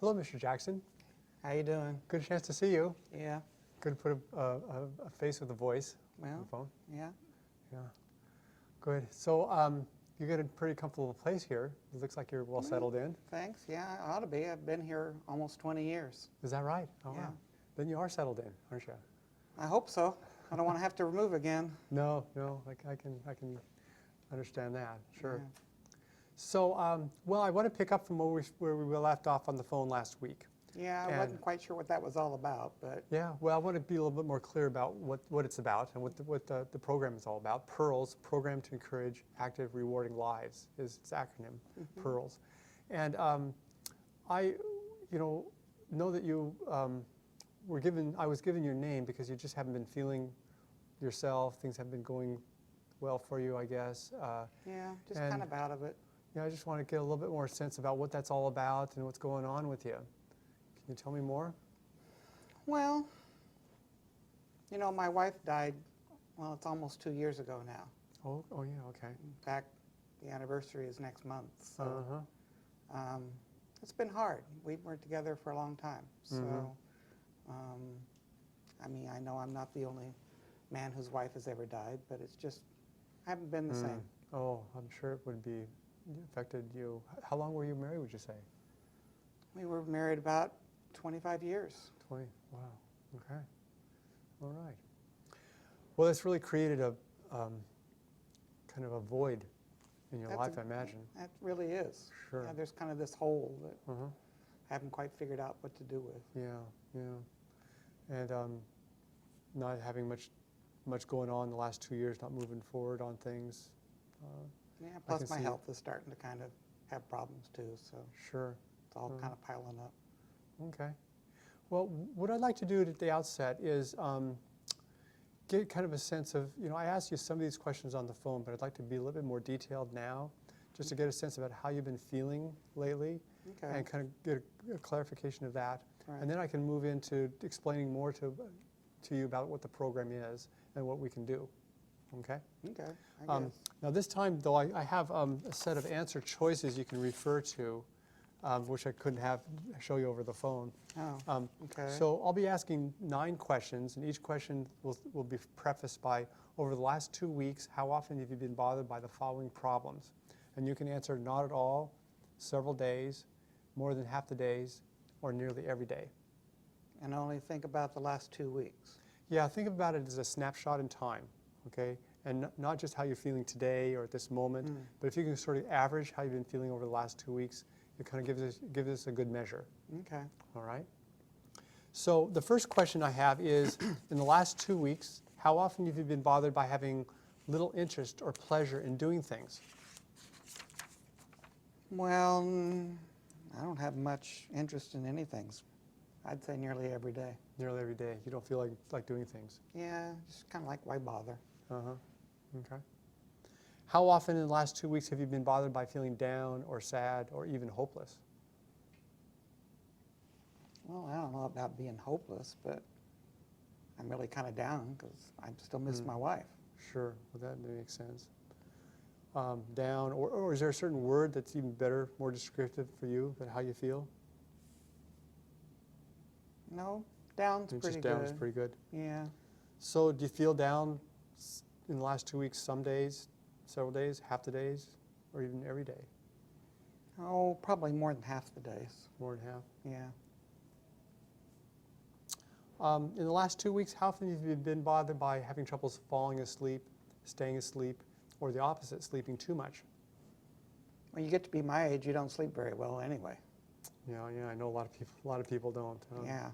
Hello, Mr. Jackson. How you doing? Good chance to see you. Yeah. Good to put a face with a voice on the Well, phone. yeah. Yeah. Good. So you got a pretty comfortable place here. It looks like you're well settled in. Thanks. Yeah, I ought to be. I've been here almost 20 years. Is that right? Oh, Yeah. wow. Then you are settled in, aren't you? I hope so. I don't want to have to move again. No, no. I can understand that. Sure. Yeah. So, well, I want to pick up from where we left off on the phone last week. Yeah, I And- wasn't quite sure what that was all about, but Yeah, well, I want to be a little bit more clear about what it's about and what the program is all about. PEARLS, Program to Encourage Active, Rewarding Lives, is its acronym, PEARLS. And I, know that you I was given your name because you just haven't been feeling yourself. Things haven't been going well for you, I guess. yeah, just And- kind of out of it. Yeah, I just want to get a little bit more sense about what that's all about and what's going on with you. Can you tell me more? Well, my wife died, well, it's almost 2 years ago now. Oh yeah, okay. In fact, the anniversary is next month, so Uh-huh. it's been hard. We were together for a long time, so I mean, I know I'm not the only man whose wife has ever died, but it's just, I haven't been the same. Oh, I'm sure it would be affected you. How long were you married, would you say? We were married about 25 years. 20. Wow. Okay. All right. Well, it's really created a kind of a void in your That's life, a- I imagine. That really is. Sure. Yeah, there's kind of this hole that Uh-huh. I haven't quite figured out what to do with. Yeah, yeah. And not having much going on the last 2 years, not moving forward on things. Yeah, can plus my see- health is starting to kind of have problems too, so Sure. it's all kind of piling up. Okay. Well, what I'd like to do at the outset is get kind of a sense of, I asked you some of these questions on the phone, but I'd like to be a little bit more detailed now, just to get a sense about how you've been feeling lately, Okay. and kind of get a clarification of that. Right. And then I can move into explaining more to you about what the program is and what we can do. Okay? Okay, I guess. Now this time, though, I have a set of answer choices you can refer to, which I couldn't show you over the phone. Oh, okay. So I'll be asking 9 questions, and each question will be prefaced by, over the last 2 weeks, how often have you been bothered by the following problems? And you can answer not at all, several days, more than half the days, or nearly every day. And only think about the last 2 weeks. Yeah, think about it as a snapshot in time, okay? And not just how you're feeling today or at this moment, but if you can sort of average how you've been feeling over the last 2 weeks, it kind of gives us a good measure. Okay. All right. So the first question I have is, in the last 2 weeks, how often have you been bothered by having little interest or pleasure in doing things? Well, I don't have much interest in anything. I'd say nearly every day. Nearly every day. You don't feel like doing things. Yeah, just kind of like, why bother? Uh-huh. Okay. How often in the last 2 weeks have you been bothered by feeling down or sad or even hopeless? Well, I don't know about being hopeless, but I'm really kind of down because I still miss my wife. Sure. Well, that makes sense. Down, or is there a certain word that's even better, more descriptive for you than how you feel? No, down's It's pretty just good. down is pretty good. Yeah. So do you feel down in the last 2 weeks, some days, several days, half the days, or even every day? Oh, probably more than half the days. More than half. Yeah. In the last 2 weeks, how often have you been bothered by having troubles falling asleep, staying asleep, or the opposite, sleeping too much? When you get to be my age, you don't sleep very well anyway. Yeah, I know a lot of people don't. Yeah.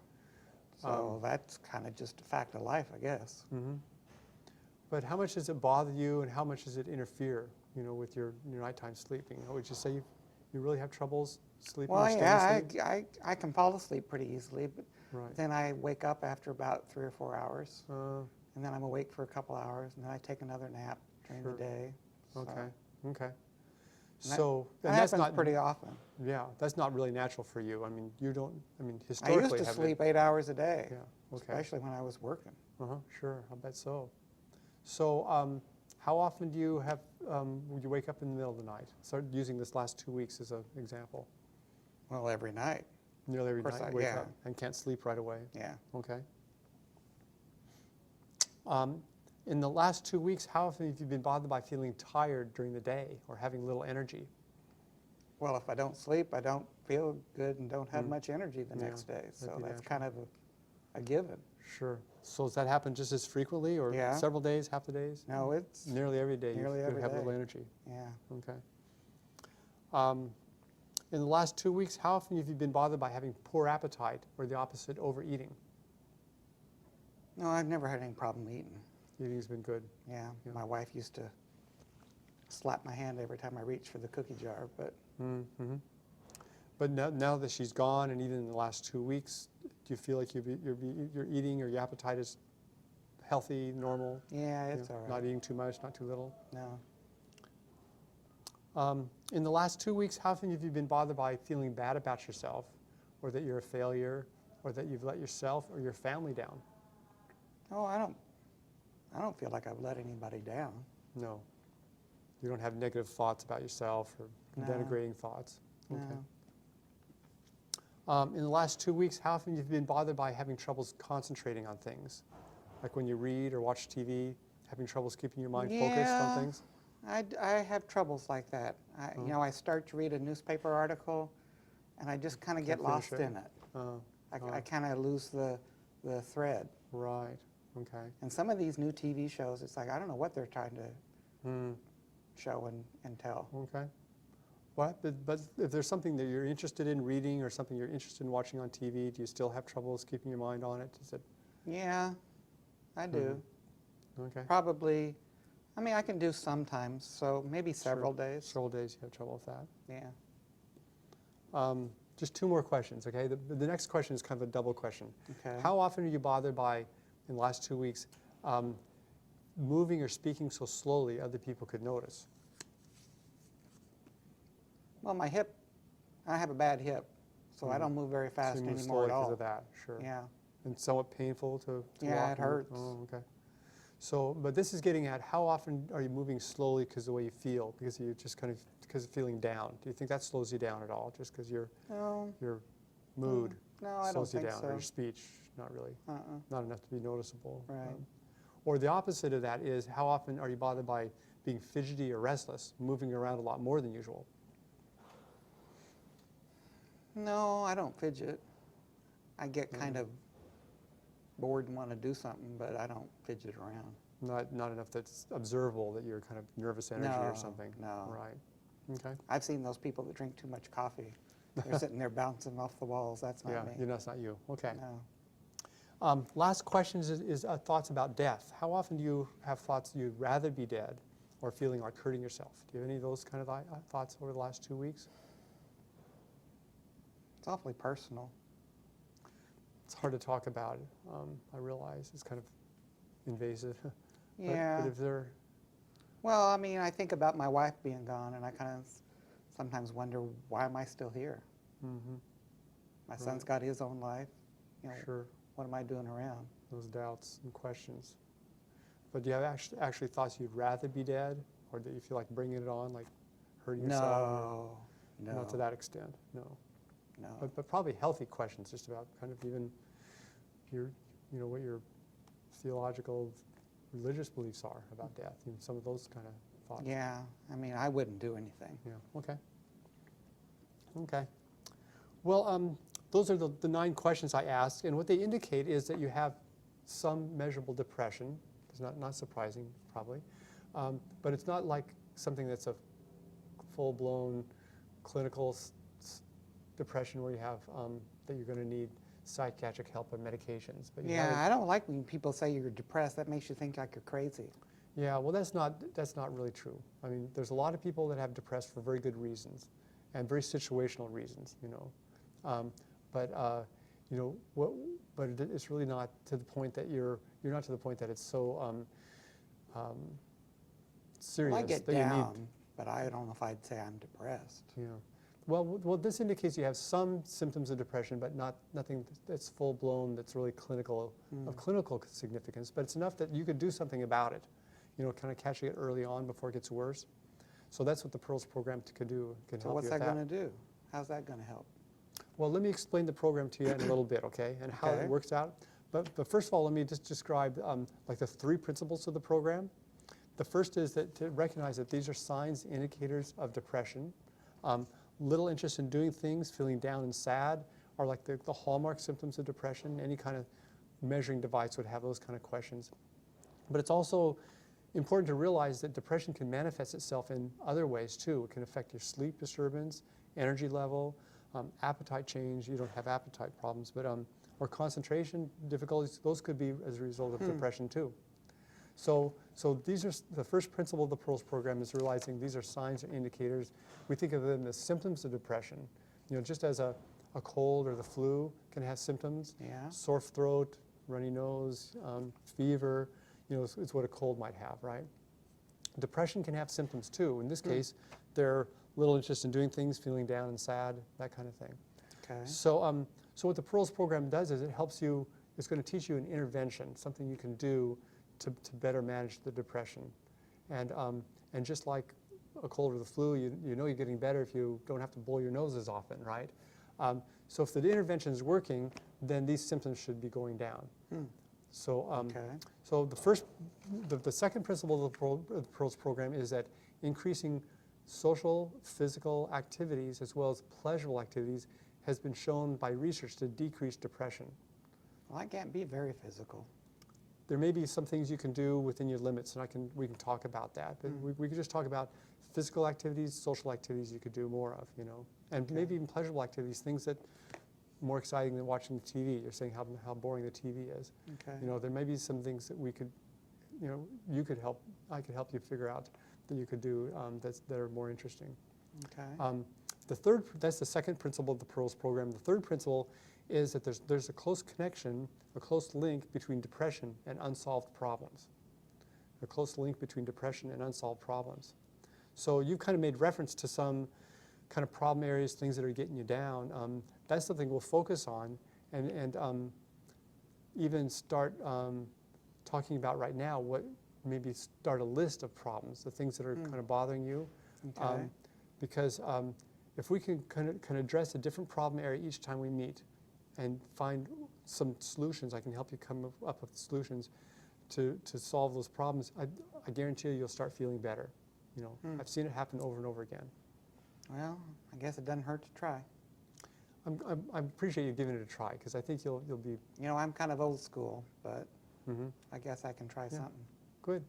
So that's kind of just a fact of life, I guess. But how much does it bother you, and how much does it interfere, with your nighttime sleeping? Would you say you really have troubles sleeping? Well, or staying yeah, asleep? I can fall asleep pretty easily, but Right. then I wake up after about 3 or 4 hours, Uh, and then I'm awake for a couple hours, and then I take another nap during Sure. the day. So okay. Okay. that- So that and that's happens not pretty often. Yeah, that's not really natural for you. I mean, you don't. I mean, I historically, used to have sleep 8 hours a day, Yeah. Okay. especially when I was working. Sure. I bet so. So, how often do you have? Would you wake up in the middle of the night? Start using this last 2 weeks as an example. Well, every night. Nearly every course, night, wake yeah. up and can't sleep right away. Yeah. Okay. In the last 2 weeks, how often have you been bothered by feeling tired during the day or having little energy? Well, if I don't sleep, I don't feel good and don't have Mm. much energy the Yeah, next day. that'd So be that's natural. kind of a given. Sure. So does that happen just as frequently or Yeah. several days, half the days? No, it's Nearly every day nearly you every have little day. energy. Yeah. Okay. In the last 2 weeks, how often have you been bothered by having poor appetite or the opposite, overeating? No, I've never had any problem eating. Eating's been good. Yeah. Yeah. My wife used to slap my hand every time I reached for the cookie jar, but Mm-hmm. But now that she's gone, and even in the last 2 weeks, do you feel like you're eating or your appetite is healthy, normal? yeah, You it's know, all right. Not eating too much, not too little? No. In the last 2 weeks, how often have you been bothered by feeling bad about yourself, or that you're a failure, or that you've let yourself or your family down? Oh, I don't feel like I've let anybody down. No. You don't have negative thoughts about yourself or No. denigrating thoughts? Okay. No. In the last 2 weeks, how often have you been bothered by having troubles concentrating on things? Like when you read or watch TV, having troubles keeping your mind focused Yeah. on things? I have troubles like that. You know, I start to read a newspaper article, and I just kind of get Can't finish lost it. in it. Uh, I kind of lose the thread. right. Okay. And some of these new TV shows, it's like I don't know what they're trying to Mm, show and tell. okay. But if there's something that you're interested in reading or something you're interested in watching on TV, do you still have troubles keeping your mind on it? Is it Yeah, I do. okay? Probably. I mean, I can do sometimes, so maybe several days. Several days you have trouble with that. Yeah. Just 2 more questions, okay? The next question is kind of a double question. Okay. How often are you bothered by, in the last 2 weeks, moving or speaking so slowly other people could notice? Well, my hip, I have a bad hip, so I don't move very So fast you move anymore slowly at because all. of that, sure. Yeah. And somewhat painful to Yeah, walk? it hurts. Oh, okay. So, but this is getting at how often are you moving slowly because of the way you feel, because you just kind of, because of feeling down? Do you think that slows you down at all, just because your No, mood no, I don't slows you think down, so. or your speech? Not really, Uh-uh. not enough to be noticeable. Right. Or the opposite of that is, how often are you bothered by being fidgety or restless, moving around a lot more than usual? No, I don't fidget. I get kind of bored and want to do something, but I don't fidget around. Not enough that's observable that you're kind of nervous energy or No, something? no. Right. Okay. I've seen those people that drink too much coffee. They're sitting there bouncing off the walls. That's not Yeah, me. that's not you. Okay. No. Last question is thoughts about death. How often do you have thoughts you'd rather be dead or feeling like hurting yourself? Do you have any of those kind of thoughts over the last 2 weeks? It's awfully personal. It's hard to talk about. I realize it's kind of invasive. Yeah. But if they're, Well, I mean, I think about my wife being gone, and I kind of sometimes wonder, why am I still here? mhm, My son's got his own life. You know, sure, what am I doing around? those doubts and questions. But do you have actually thoughts you'd rather be dead, or that you feel like bringing it on, like hurting yourself? No, Or not to that extent, no. no. But probably healthy questions, just about kind of even your, what your theological, religious beliefs are about death. Some of those kind of thoughts. Yeah, I mean, I wouldn't do anything. Yeah. Okay. Okay. Well, those are the 9 questions I asked, and what they indicate is that you have some measurable depression. It's not surprising, probably, but it's not like something that's a full-blown clinical depression where you have that you're going to need psychiatric help and medications. But you have Yeah, I don't like when people say you're depressed. That makes you think like you're crazy. Yeah, well, that's not really true. I mean, there's a lot of people that have depressed for very good reasons, and very situational reasons, But it's really not to the point that you're not to the point that it's so serious Well, I get that you need. down, but I don't know if I'd say I'm depressed. Yeah. Well, this indicates you have some symptoms of depression, but nothing that's full blown. That's really clinical of clinical significance. But it's enough that you could do something about it. Kind of catching it early on before it gets worse. So that's what the Pearls program can do. Can So help what's you that with going to do? How's that going to help? Well, let me explain the program to you in a little bit, okay, and how Okay. it works out. But first of all, let me just describe like the 3 principles of the program. The first is that to recognize that these are signs, indicators of depression. Little interest in doing things, feeling down and sad are like the hallmark symptoms of depression. Any kind of measuring device would have those kind of questions. But it's also important to realize that depression can manifest itself in other ways too. It can affect your sleep disturbance, energy level, appetite change. You don't have appetite problems, but or concentration difficulties. Those could be as a result of depression too. So these are the first principle of the Pearls program is realizing these are signs and indicators. We think of them as symptoms of depression. You know, just as a cold or the flu can have symptoms, Yeah. sore throat, runny nose, fever, you know, it's what a cold might have, right? Depression can have symptoms too. In this case, they're little interest in doing things, feeling down and sad, that kind of thing. Okay. So, so what the Pearls program does is it helps you, it's going to teach you an intervention, something you can do to better manage the depression. And just like a cold or the flu, you know you're getting better if you don't have to blow your nose as often, right? So if the intervention is working, then these symptoms should be going down. So, Okay. so the second principle of the Pearls program is that increasing social, physical activities as well as pleasurable activities has been shown by research to decrease depression. Well, I can't be very physical. There may be some things you can do within your limits, and we can talk about that. But we could just talk about physical activities, social activities you could do more of, you know, and maybe even pleasurable activities, things that more exciting than watching the TV. You're saying how boring the TV is. Okay. You know, there may be some things that we could, you know, I could help you figure out that you could do that are more interesting. Okay. That's the second principle of the Pearls program. The third principle is that there's a close connection, a close link between depression and unsolved problems. A close link between depression and unsolved problems. So you've kind of made reference to some kind of problem areas, things that are getting you down. That's something we'll focus on and even start talking about right now. Maybe start a list of problems, the things that are kind of bothering you. Okay. Because if we can address a different problem area each time we meet and find some solutions, I can help you come up with solutions to solve those problems, I guarantee you'll start feeling better. You know, I've seen it happen over and over again. Well, I guess it doesn't hurt to try. I appreciate you giving it a try because I think you'll be You know, I'm kind of old school, but I guess I can try Yeah. something. good.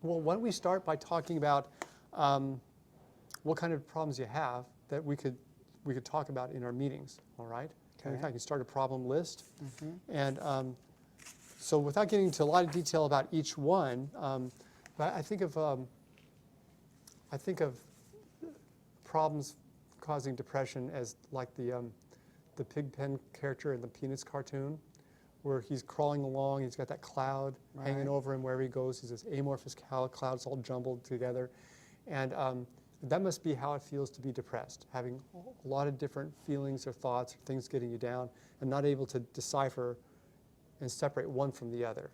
Well, why don't we start by talking about what kind of problems you have that we could talk about in our meetings, all right? Okay. I can start a problem list. And so without getting into a lot of detail about each one, but I think of problems causing depression as like the Pigpen character in the Peanuts cartoon, where he's crawling along, he's got that cloud hanging Right. over him wherever he goes. He's this amorphous clouds all jumbled together. And that must be how it feels to be depressed, having a lot of different feelings or thoughts or things getting you down and not able to decipher and separate one from the other.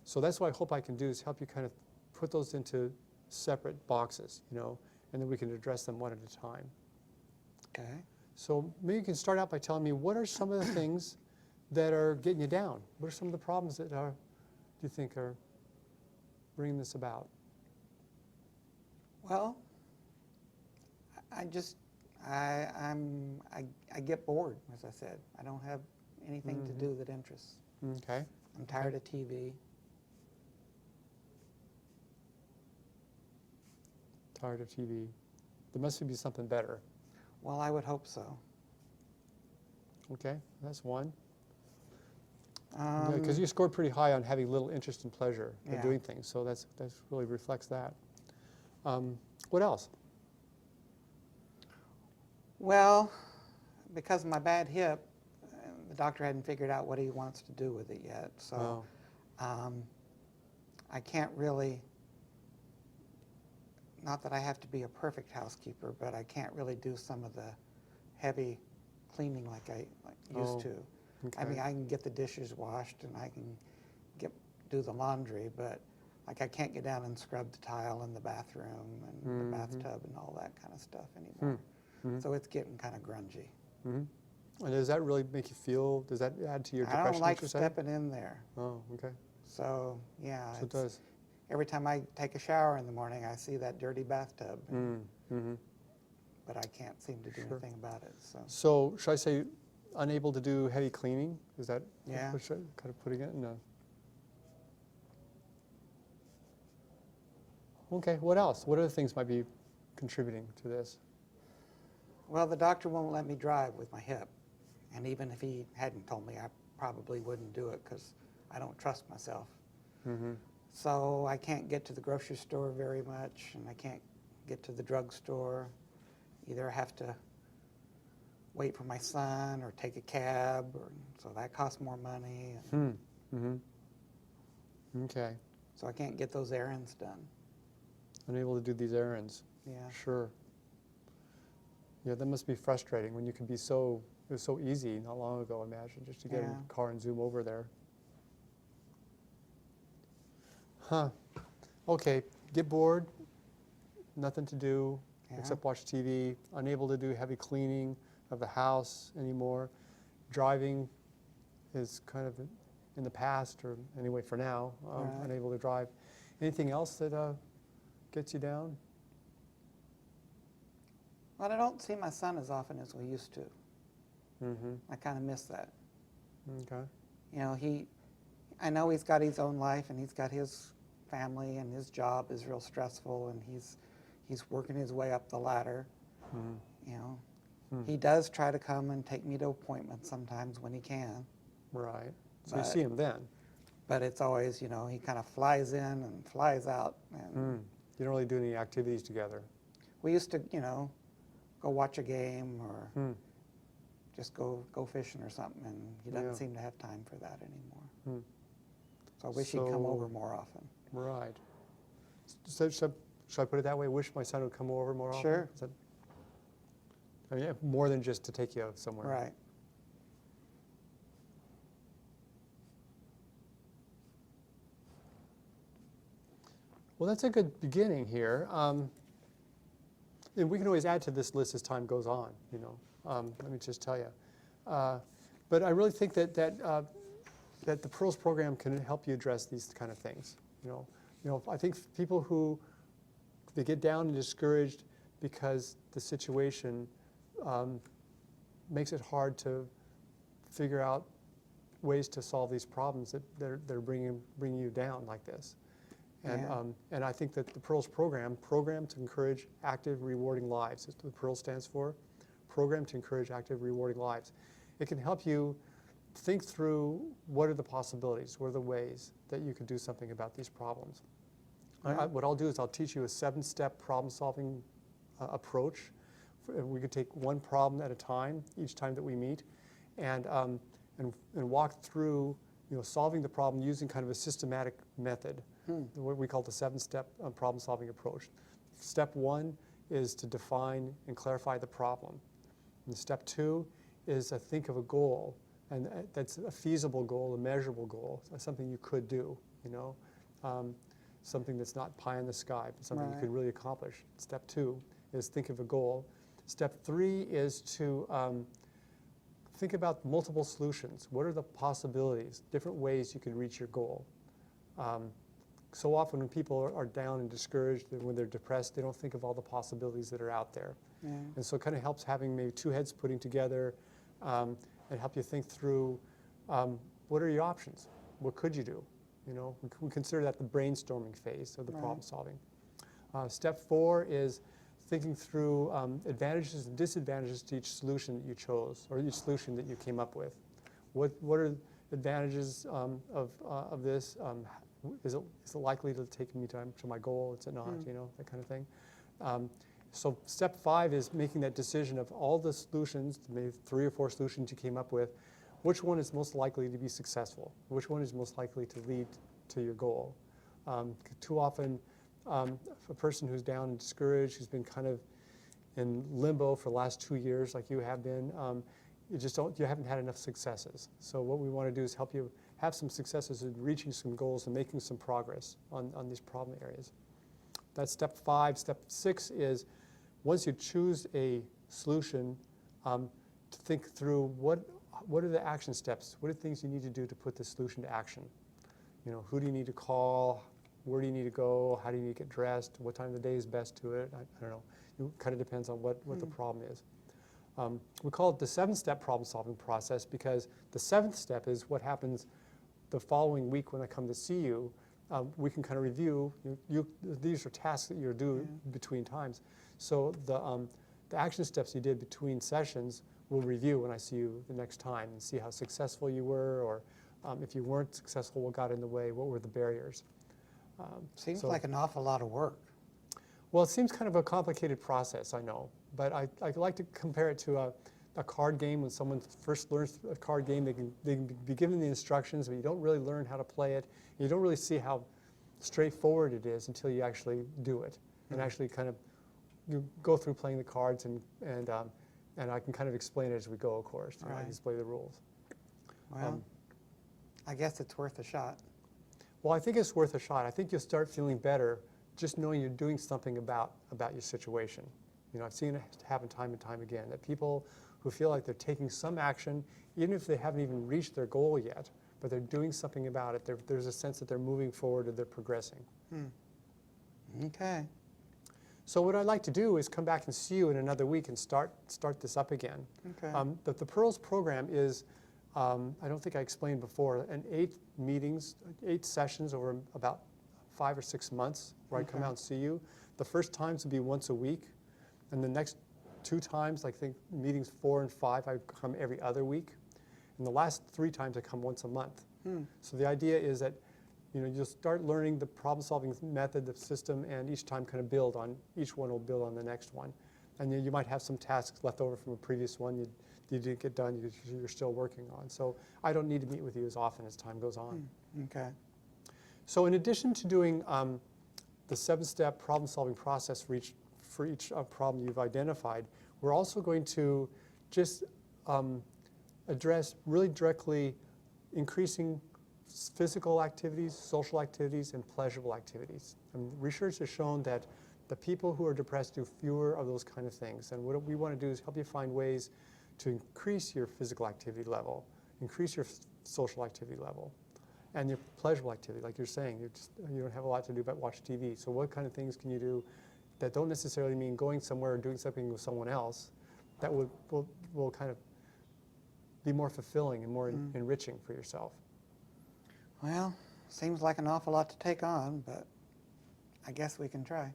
So that's what I hope I can do is help you kind of put those into separate boxes, you know, and then we can address them one at a time. Okay. So maybe you can start out by telling me what are some of the things that are getting you down? What are some of the problems that do you think are bringing this about? Well, I get bored, as I said. I don't have anything to do that interests. Okay. I'm tired of TV. Tired of TV. There must be something better. Well, I would hope so. Okay, that's one. Um, Because you scored pretty high on having little interest and pleasure in Yeah. doing things, so that really reflects that. What else? Well, because of my bad hip, the doctor hadn't figured out what he wants to do with it yet. So I can't really, not that I have to be a perfect housekeeper, but I can't really do some of the heavy cleaning like I used to. Okay. I mean, I can get the dishes washed and I can do the laundry, but like I can't get down and scrub the tile in the bathroom and the bathtub and all that kind of stuff anymore. So it's getting kind of grungy. And does that really make you feel, does that add to your I depression? don't like that you're saying? stepping in there. Oh, okay. So, yeah, So it does. every time I take a shower in the morning, I see that dirty bathtub, but I can't seem to do Sure. anything about it. So, So should I say unable to do heavy cleaning? Is that Yeah. what should I kind of putting it in a... Okay, what else? What other things might be contributing to this? well, the doctor won't let me drive with my hip. And even if he hadn't told me, I probably wouldn't do it because I don't trust myself. So I can't get to the grocery store very much, and I can't get to the drugstore. Either I have to wait for my son or take a cab, so that costs more money. Okay. So I can't get those errands done. Unable to do these errands. Yeah. Sure. Yeah, that must be frustrating when you can be so, it was so easy not long ago, imagine, just to get in Yeah. a car and zoom over there. Huh. Okay, get bored, nothing to do Yeah. except watch TV, unable to do heavy cleaning of the house anymore. Driving is kind of in the past, or anyway for now, Right. unable to drive. Anything else that gets you down? Well, I don't see my son as often as we used to. I kind of miss that. Okay. You know, I know he's got his own life and he's got his family and his job is real stressful and he's working his way up the ladder. You know, he does try to come and take me to appointments sometimes when he can, Right. So you But- see him then. but it's always, you know, he kind of flies in and flies out. And You don't really do any activities together. we used to, you know, go watch a game or just go fishing or something, and he doesn't Yeah. seem to have time for that anymore. So I wish he'd come So- over more often. Right. So, should I put it that way? Wish my son would come over more often? Sure. Is that, I mean, more than just to take you somewhere. Right. Well, that's a good beginning here. And we can always add to this list as time goes on, you know. Let me just tell you. But I really think that the Pearls program can help you address these kind of things. You know, I think people who they get down and discouraged because the situation makes it hard to figure out ways to solve these problems that they're bringing you down like this. And, Yeah. and I think that the Pearls program to encourage active, rewarding lives, is what the Pearls stands for, Program to Encourage Active, Rewarding Lives. It can help you think through what are the possibilities, what are the ways that you can do something about these problems. What I'll do is I'll teach you a 7-step problem-solving approach. We could take one problem at a time, each time that we meet, and walk through, you know, solving the problem using kind of a systematic method, what we call the 7-step problem-solving approach. Step 1 is to define and clarify the problem. And step 2 is to think of a goal, and that's a feasible goal, a measurable goal, something you could do, you know, something that's not pie in the sky, but something you Right. could really accomplish. Step 2 is think of a goal. Step 3 is to think about multiple solutions. What are the possibilities, different ways you can reach your goal? So often when people are down and discouraged and when they're depressed, they don't think of all the possibilities that are out there. Yeah. And so it kind of helps having maybe two heads putting together and help you think through what are your options? What could you do? You know, we consider that the brainstorming phase of the Right. problem solving. Step 4 is thinking through advantages and disadvantages to each solution that you chose or each solution that you came up with. What are advantages of this? Is it likely to take me to my goal? Is it not? You know, that kind of thing. So step 5 is making that decision of all the solutions, maybe 3 or 4 solutions you came up with, which one is most likely to be successful? Which one is most likely to lead to your goal? Too often, a person who's down and discouraged, who's been kind of in limbo for the last 2 years like you have been, you haven't had enough successes. So what we want to do is help you have some successes in reaching some goals and making some progress on these problem areas. That's step 5. Step 6 is once you choose a solution, to think through what are the action steps? What are the things you need to do to put this solution to action? You know, who do you need to call? Where do you need to go? How do you need to get dressed? What time of the day is best to it? I don't know. It kind of depends on what the problem is. We call it the 7-step problem-solving process because the 7th step is what happens the following week when I come to see you. We can kind of review. These are tasks that you're due between times. So the action steps you did between sessions we'll review when I see you the next time and see how successful you were, or if you weren't successful, what got in the way, what were the barriers. Seems like an awful lot of work. Well, it seems kind of a complicated process, I know, but I like to compare it to a card game. When someone first learns a card game, they can be given the instructions, but you don't really learn how to play it. You don't really see how straightforward it is until you actually do it and actually kind of you go through playing the cards, and I can kind of explain it as we go, of course. You know, I Right. display the rules. Well, I guess it's worth a shot. Well, I think it's worth a shot. I think you'll start feeling better just knowing you're doing something about your situation. You know, I've seen it happen time and time again, that people who feel like they're taking some action, even if they haven't even reached their goal yet, but they're doing something about it, there's a sense that they're moving forward and they're progressing. Okay. So what I'd like to do is come back and see you in another week and start this up again. Okay. The Pearls program is, I don't think I explained before, an 8 meetings, 8 sessions over about 5 or 6 months where I come out and see you. The first times would be once a week, and the next 2 times, I think meetings 4 and 5, I come every other week. And the last 3 times I come once a month. So the idea is that you'll start learning the problem-solving method, the system, and each time kind of build on, each one will build on the next one. And then you might have some tasks left over from a previous one you didn't get done, you're still working on. So I don't need to meet with you as often as time goes on. Okay. So in addition to doing the 7-step problem-solving process for each problem you've identified, we're also going to just address really directly increasing physical activities, social activities, and pleasurable activities. And research has shown that the people who are depressed do fewer of those kind of things. And what we want to do is help you find ways to increase your physical activity level, increase your social activity level, and your pleasurable activity. Like you're saying, you don't have a lot to do but watch TV. So what kind of things can you do that don't necessarily mean going somewhere or doing something with someone else that will kind of be more fulfilling and more enriching for yourself? Well, seems like an awful lot to take on, but I guess we can try.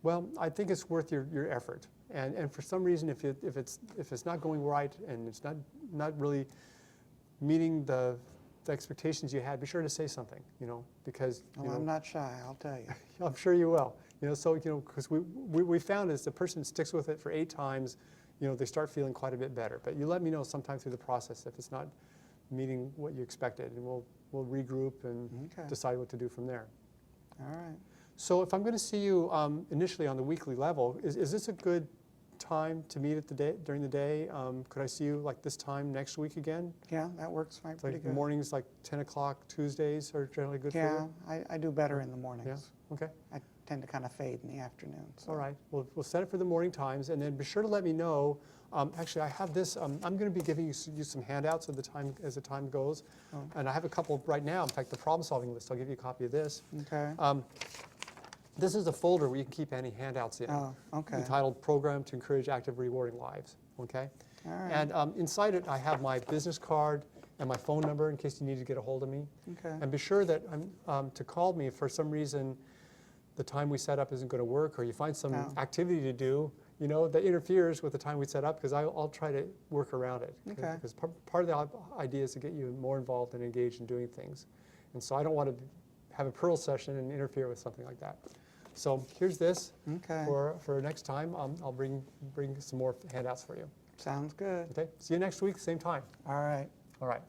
Well, I think it's worth your effort. And for some reason, if it's not going right and it's not really meeting the expectations you had, be sure to say something, because Well, I'm not shy, I'll tell you. I'm sure you will. So because we found as the person sticks with it for 8 times, they start feeling quite a bit better. But you let me know sometime through the process if it's not meeting what you expected, and we'll regroup and decide what to do from there. All right. So if I'm going to see you initially on the weekly level, is this a good time to meet during the day? Could I see you like this time next week again? Yeah, that works fine, pretty Like good. mornings, like 10 o'clock Tuesdays are generally good for you? Yeah, I do better in the mornings. Yeah. Okay. I tend to kind of fade in the afternoon. So. All right. We'll set it for the morning times, and then be sure to let me know. Actually, I have this. I'm going to be giving you some handouts as the time goes, and I have a couple right now. In fact, the problem-solving list. I'll give you a copy of this. Okay. This is a folder where you can keep any handouts in. Oh, okay. Entitled "Program to Encourage Active, Rewarding Lives." Okay. All right. And inside it, I have my business card and my phone number in case you need to get a hold of me. Okay. And be sure that to call me if for some reason the time we set up isn't going to work, or you find some activity to do, that interferes with the time we set up, because I'll try to work around it. Okay. Because part of the idea is to get you more involved and engaged in doing things. And so I don't want to have a Pearl session and interfere with something like that. So here's this for next time. I'll bring some more handouts for you. Sounds good. Okay. See you next week, same time. All right. All right.